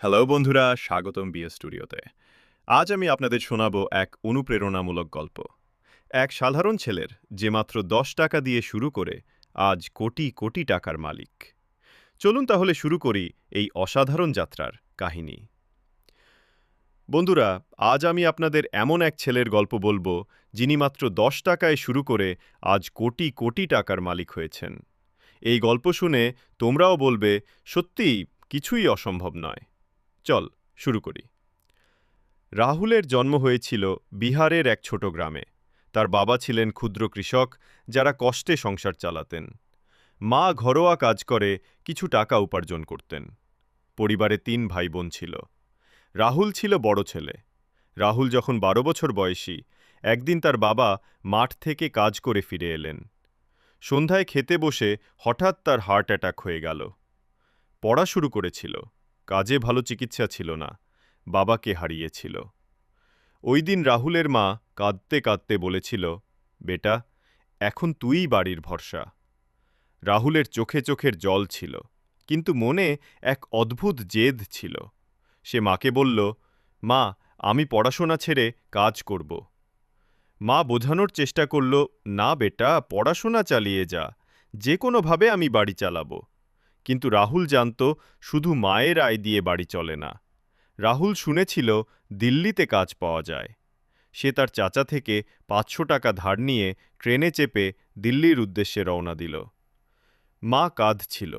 Hello বন্ধুরা, স্বাগতম BA স্টুডিওতে। আজ আমি আপনাদের শোনাবো এক অনুপ্রেরণামূলক গল্প। এক সাধারণ ছেলের যে মাত্র ১০ টাকা দিয়ে শুরু করে আজ কোটি কোটি টাকার মালিক। চলুন তাহলে শুরু করি এই অসাধারণ যাত্রার কাহিনী। বন্ধুরা, আজ আমি আপনাদের এমন এক ছেলের গল্প বলবো যিনি মাত্র ১০ টাকায় শুরু করে আজ কোটি কোটি টাকার মালিক হয়েছেন। এই গল্প শুনে তোমরাও বলবে, সত্যিই কিছুই অসম্ভব নয়। চল শুরু করি। রাহুলের জন্ম হয়েছিল বিহারের এক ছোট গ্রামে। তার বাবা ছিলেন ক্ষুদ্র কৃষক, যারা কষ্টে সংসার চালাতেন। মা ঘরোয়া কাজ করে কিছু টাকা উপার্জন করতেন। পরিবারে ৩ ভাই বোন ছিল। রাহুল ছিল বড় ছেলে। রাহুল যখন ১২ বছর বয়সী, একদিন তার বাবা মাঠ থেকে কাজ করে ফিরে এলেন। সন্ধ্যায় খেতে বসে হঠাৎ তার হার্ট অ্যাটাক হয়ে গেল। পড়া শুরু করেছিল, কাজে ভালো চিকিৎসা ছিল না, বাবাকে হারিয়েছিল। ওই দিন রাহুলের মা কাঁদতে কাঁদতে বলেছিল, বেটা, এখন তুইই বাড়ির ভরসা। রাহুলের চোখে চোখের জল ছিল, কিন্তু মনে এক অদ্ভুত জেদ ছিল। সে মাকে বলল, মা, আমি পড়াশোনা ছেড়ে কাজ করব। মা বোঝানোর চেষ্টা করল, না বেটা, পড়াশোনা চালিয়ে যা, যে কোনোভাবে আমি বাড়ি চালাবো। কিন্তু রাহুল জানত, শুধু মায়ের আয় দিয়ে বাড়ি চলে না। রাহুল শুনেছিল দিল্লিতে কাজ পাওয়া যায়। সে তার চাচা থেকে ৫০০ টাকা ধার নিয়ে ট্রেনে চেপে দিল্লির উদ্দেশ্যে রওনা দিল। মা কাঁদছিল,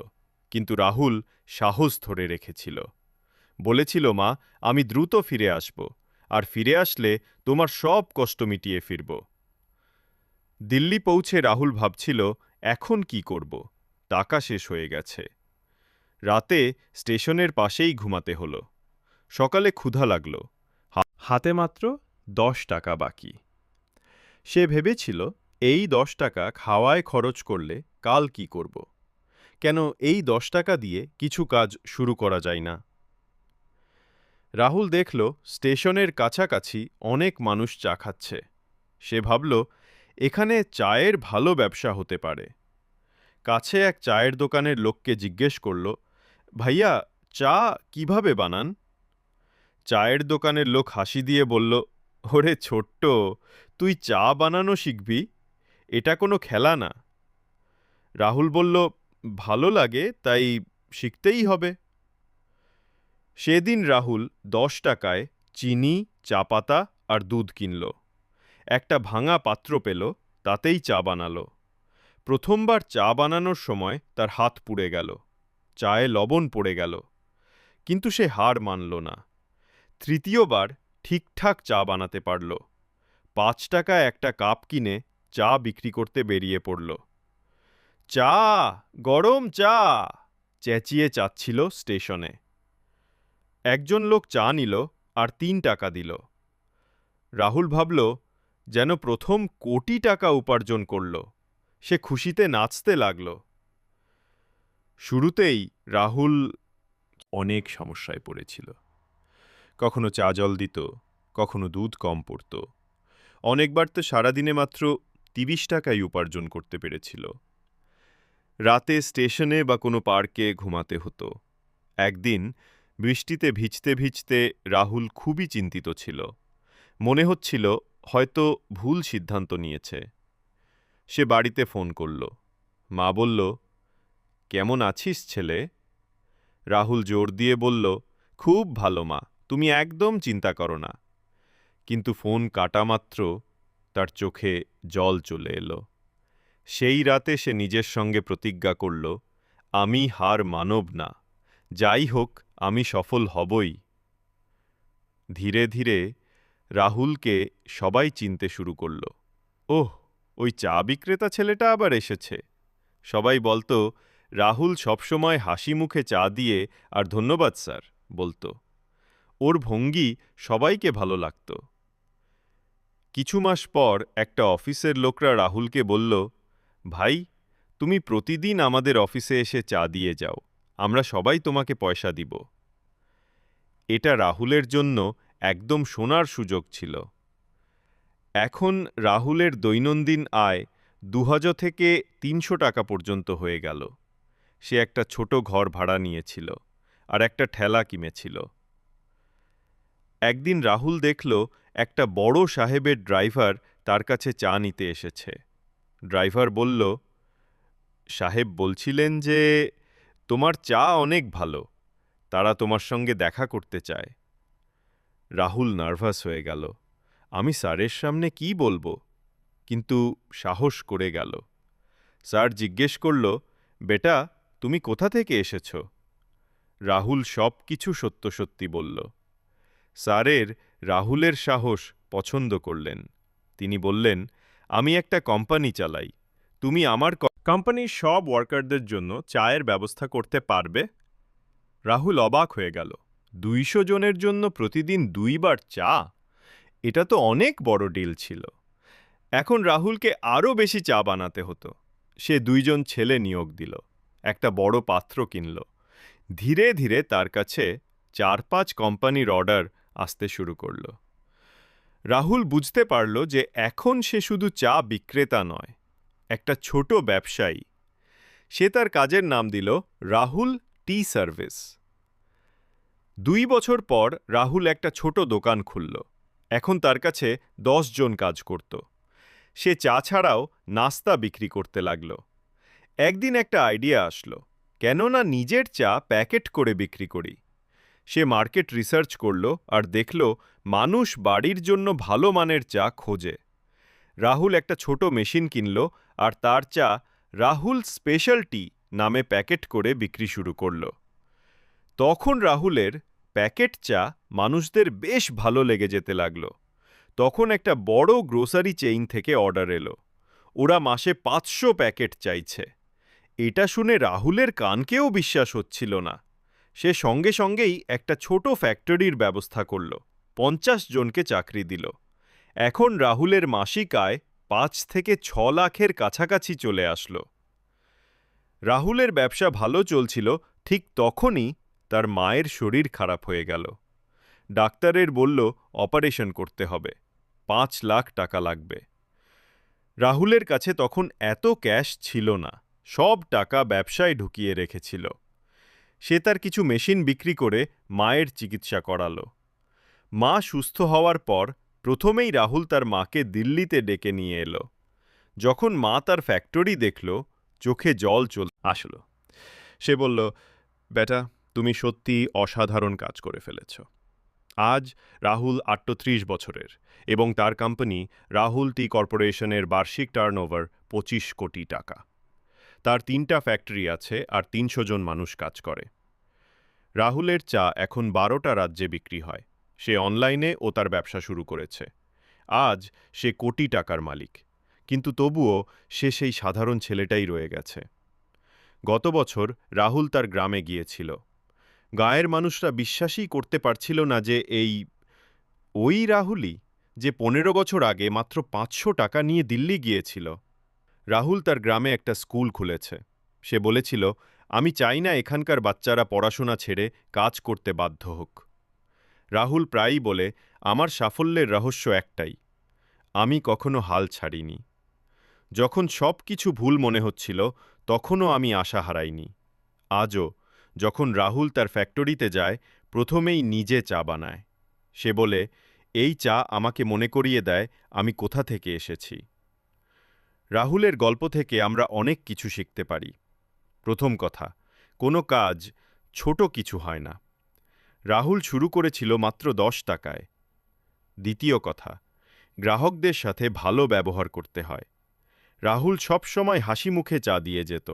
কিন্তু রাহুল সাহস ধরে রেখেছিল। বলেছিল, মা, আমি দ্রুত ফিরে আসব, আর ফিরে আসলে তোমার সব কষ্ট মিটিয়ে ফিরব। দিল্লি পৌঁছে রাহুল ভাবছিল, এখন কি করব? টাকা শেষ হয়ে গেছে। রাতে স্টেশনের পাশেই ঘুমাতে হলো। সকালে ক্ষুধা লাগল। হাতে মাত্র ১০ টাকা বাকি। সে ভেবেছিল, এই ১০ টাকা খাওয়ায় খরচ করলে কাল কি করব? কেন এই ১০ টাকা দিয়ে কিছু কাজ শুরু করা যায় না? রাহুল দেখল স্টেশনের কাছাকাছি অনেক মানুষ চা খাচ্ছে। সে ভাবল, এখানে চায়ের ভালো ব্যবসা হতে পারে। কাছে এক চায়ের দোকানের লোককে জিজ্ঞেস করল, ভাইয়া, চা কিভাবে বানান? চায়ের দোকানের লোক হাসি দিয়ে বলল, ওরে ছোট্ট, তুই চা বানানো শিখবি? এটা কোনো খেলা না। রাহুল বলল, ভালো লাগে তাই শিখতেই হবে। সেদিন রাহুল ১০ টাকায় চিনি, চা পাতা আর দুধ কিনল। একটা ভাঙা পাত্র পেল, তাতেই চা বানালো। প্রথমবার চা বানানোর সময় তার হাত পুড়ে গেল। চায়ে লবণ পড়ে গেল। কিন্তু সে হার মানল না। তৃতীয়বার ঠিকঠাক চা বানাতে পারল। ৫ টাকায় একটা কাপ কিনে চা বিক্রি করতে বেরিয়ে পড়ল। চা, গরম চা, চেঁচিয়ে চাচ্ছিল স্টেশনে। একজন লোক চা নিল আর ৩ টাকা দিল। রাহুল ভাবল, যেন প্রথম কোটি টাকা উপার্জন করল। সে খুশিতে নাচতে লাগল। শুরুতেই রাহুল অনেক সমস্যায় পড়েছিল। কখনো চা জল দিত, কখনো দুধ কম পড়ত। অনেকবার তো সারাদিনে মাত্র ৩০ টাকাই উপার্জন করতে পেরেছিল। রাতে স্টেশনে বা কোনো পার্কে ঘুমাতে হতো। একদিন বৃষ্টিতে ভিজতে ভিজতে রাহুল খুবই চিন্তিত ছিল। মনে হচ্ছিল হয়তো ভুল সিদ্ধান্ত নিয়েছে। সে বাড়িতে ফোন করল। মা বলল, কেমন আছিস ছেলে? রাহুল জোর দিয়ে বলল, খুব ভালো মা, তুমি একদম চিন্তা করো না। কিন্তু ফোন কাটা মাত্র তার চোখে জল চলে এলো। সেই রাতে সে নিজের সঙ্গে প্রতিজ্ঞা করল, আমি হার মানব না, যাই হোক আমি সফল হবই। ধীরে ধীরে রাহুলকে সবাই চিনতে শুরু করল। ওহ, ওই চা বিক্রেতা ছেলেটা আবার এসেছে। সবাই বলতো, রাহুল সবসময় হাসি মুখে চা দিয়ে আর ধন্যবাদ স্যার বলতো। ওর ভঙ্গি সবাইকে ভালো লাগত। কিছু মাস পর একটা অফিসের লোকরা রাহুলকে বলল, ভাই, তুমি প্রতিদিন আমাদের অফিসে এসে চা দিয়ে যাও, আমরা সবাই তোমাকে পয়সা দিব। এটা রাহুলের জন্য একদম সোনার সুযোগ ছিল। এখন রাহুলের দৈনন্দিন আয় ২০০০ থেকে ৩০০ টাকা পর্যন্ত হয়ে গেল। সে একটা ছোট ঘর ভাড়া নিয়েছিল আর একটা ঠেলা কিনেছিল। একদিন রাহুল দেখল একটা বড় সাহেবের ড্রাইভার তার কাছে চা নিতে এসেছে। ড্রাইভার বলল, সাহেব বলছিলেন যে তোমার চা অনেক ভালো, তারা তোমার সঙ্গে দেখা করতে চায়। রাহুল নার্ভাস হয়ে গেল। আমি স্যারের সামনে কি বলবো? কিন্তু সাহস করে গেল। স্যার জিজ্ঞেস করল, বেটা, তুমি কোথা থেকে এসেছ? রাহুল সব কিছু সত্য সত্যি বলল। স্যারের রাহুলের সাহস পছন্দ করলেন। তিনি বললেন, আমি একটা কোম্পানি চালাই, তুমি আমার কোম্পানির সব ওয়ার্কারদের জন্য চায়ের ব্যবস্থা করতে পারবে? রাহুল অবাক হয়ে গেল। ২০০ জনের জন্য প্রতিদিন ২ বার চা? এটা তো অনেক বড় ডিল ছিল। এখন রাহুলকে আরও বেশি চা বানাতে হতো। সে ২ জন ছেলে নিয়োগ দিল, একটা বড় পাত্র কিনল। ধীরে ধীরে তার কাছে ৪-৫ কোম্পানির অর্ডার আসতে শুরু করল। রাহুল বুঝতে পারল যে এখন সে শুধু চা বিক্রেতা নয়, একটা ছোট ব্যবসায়ী। সে তার কাজের নাম দিল রাহুল টি সার্ভিস। ২ বছর পর রাহুল একটা ছোট দোকান খুলল। এখন তার কাছে ১০ জন কাজ করত। সে চা ছাড়াও নাস্তা বিক্রি করতে লাগল। একদিন একটা আইডিয়া আসলো, কেন না নিজের চা প্যাকেট করে বিক্রি করি। সে মার্কেট রিসার্চ করল আর দেখল মানুষ বাড়ির জন্য ভালো মানের চা খোঁজে। রাহুল একটা ছোট মেশিন কিনল আর তার চা রাহুল স্পেশাল টি নামে প্যাকেট করে বিক্রি শুরু করল। তখন রাহুলের প্যাকেট চা মানুষদের বেশ ভালো লেগে যেতে লাগল। তখন একটা বড় গ্রোসারি চেইন থেকে অর্ডার এলো। ওরা মাসে ৫০০ প্যাকেট চাইছে। এটা শুনে রাহুলের কানকেও বিশ্বাস হচ্ছিল না। সে সঙ্গে সঙ্গেই একটা ছোট ফ্যাক্টরির ব্যবস্থা করল, ৫০ জনকে চাকরি দিল। এখন রাহুলের মাসিক আয় ৫ থেকে ৬ লাখের কাছাকাছি চলে আসলো। রাহুলের ব্যবসা ভালো চলছিল, ঠিক তখনই তার মায়ের শরীর খারাপ হয়ে গেল। ডাক্তারের বলল অপারেশন করতে হবে, ৫ লাখ টাকা লাগবে। রাহুলের কাছে তখন এত ক্যাশ ছিল না, সব টাকা ব্যবসায় ঢুকিয়ে রেখেছিল। সে তার কিছু মেশিন বিক্রি করে মায়ের চিকিৎসা করালো। মা সুস্থ হওয়ার পর প্রথমেই রাহুল তার মাকে দিল্লিতে ডেকে নিয়ে এলো। যখন মা তার ফ্যাক্টরি দেখল, চোখে জল আসলো। সে বলল, বেটা, তুমি সত্যি অসাধারণ কাজ করে ফেলেছ। আজ রাহুল ৩৮ বছরের এবং তার কোম্পানি রাহুল টি কর্পোরেশনের বার্ষিক টার্নওভার ২৫ কোটি টাকা। তার ৩টা ফ্যাক্টরি আছে আর ৩০০ জন মানুষ কাজ করে। রাহুলের চা এখন ১২টা রাজ্যে বিক্রি হয়। সে অনলাইনে ও তার ব্যবসা শুরু করেছে। আজ সে কোটি টাকার মালিক, কিন্তু তবুও সে সেই সাধারণ ছেলেটাই রয়ে গেছে। গত বছর রাহুল তার গ্রামে গিয়েছিল। গাঁয়ের মানুষরা বিশ্বাসই করতে পারছিল না যে ওই রাহুলই যে ১৫ বছর আগে মাত্র ৫০০ টাকা নিয়ে দিল্লি গিয়েছিল। রাহুল তার গ্রামে একটা স্কুল খুলেছে। সে বলেছিল, আমি চাই না এখানকার বাচ্চারা পড়াশোনা ছেড়ে কাজ করতে বাধ্য হোক। রাহুল প্রায়ই বলে, আমার সাফল্যের রহস্য একটাই, আমি কখনো হাল ছাড়িনি। যখন সব কিছু ভুল মনে হচ্ছিল, তখনও আমি আশা হারাইনি। আজও যখন রাহুল তার ফ্যাক্টরিতে যায়, প্রথমেই নিজে চা বানায়। সে বলে, এই চা আমাকে মনে করিয়ে দেয় আমি কোথা থেকে এসেছি। রাহুলের গল্প থেকে আমরা অনেক কিছু শিখতে পারি। প্রথম কথা, কোনো কাজ ছোট কিছু হয় না। রাহুল শুরু করেছিল মাত্র ১০ টাকায়। দ্বিতীয় কথা, গ্রাহকদের সাথে ভালো ব্যবহার করতে হয়। রাহুল সবসময় হাসি মুখে চা দিয়ে যেত।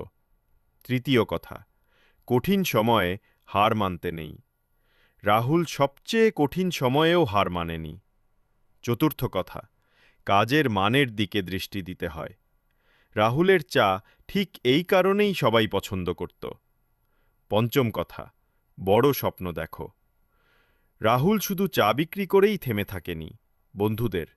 তৃতীয় কথা, কঠিন সময়ে হার মানতে নেই। রাহুল সবচেয়ে কঠিন সময়েও হার মানেনি। চতুর্থ কথা, কাজের মানের দিকে দৃষ্টি দিতে হয়। রাহুলের চা ঠিক এই কারণেই সবাই পছন্দ করত। পঞ্চম কথা, বড় স্বপ্ন দেখো। রাহুল শুধু চা বিক্রি করেই থেমে থাকেনি। বন্ধুদের,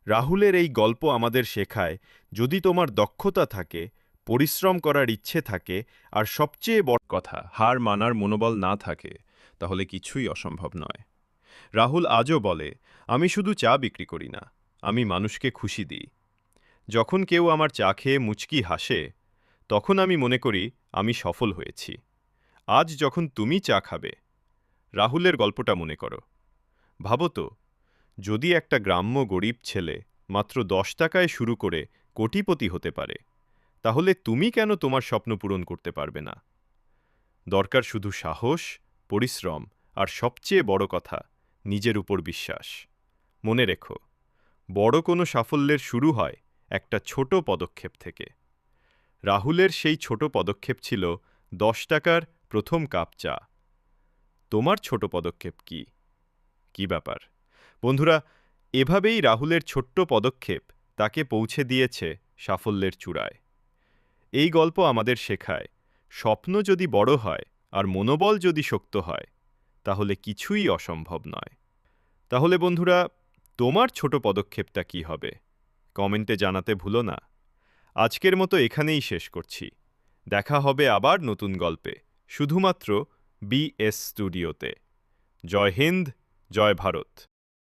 রাহুলের এই গল্প আমাদের শেখায়, যদি তোমার দক্ষতা থাকে, পরিশ্রম করার ইচ্ছে থাকে আর সবচেয়ে বড় কথা, হার মানার মনোবল না থাকে, তাহলে কিছুই অসম্ভব নয়। রাহুল আজও বলে, আমি শুধু চা বিক্রি করি না, আমি মানুষকে খুশি দিই। যখন কেউ আমার চা খেয়ে মুচকি হাসে, তখন আমি মনে করি আমি সফল হয়েছি। আজ যখন তুমি চা খাবে, রাহুলের গল্পটা মনে করো। ভাবো তো, যদি একটা গ্রাম্য গরিব ছেলে মাত্র 10 টাকায় শুরু করে কোটিপতি হতে পারে, তাহলে তুমি কেন তোমার স্বপ্ন পূরণ করতে পারবে না? দরকার শুধু সাহস, পরিশ্রম আর সবচেয়ে বড় কথা, নিজের উপর বিশ্বাস। মনে রেখো, বড় কোনো সাফল্যের শুরু হয় একটা ছোট পদক্ষেপ থেকে। রাহুলের সেই ছোট পদক্ষেপ ছিল 10 টাকার প্রথম কাপ চা। তোমার ছোট পদক্ষেপ কি? কি ব্যাপার? বন্ধুরা, এভাবেই রাহুলের ছোট্ট পদক্ষেপ তাকে পৌঁছে দিয়েছে সাফল্যের চূড়ায়। এই গল্প আমাদের শেখায়, স্বপ্ন যদি বড় হয় আর মনোবল যদি শক্ত হয়, তাহলে কিছুই অসম্ভব নয়। তাহলে বন্ধুরা, তোমার ছোট পদক্ষেপটা কি হবে? কমেন্টে জানাতে ভুলো না। আজকের মতো এখানেই শেষ করছি। দেখা হবে আবার নতুন গল্পে, শুধুমাত্র বিএস স্টুডিওতে। জয় হিন্দ, জয় ভারত।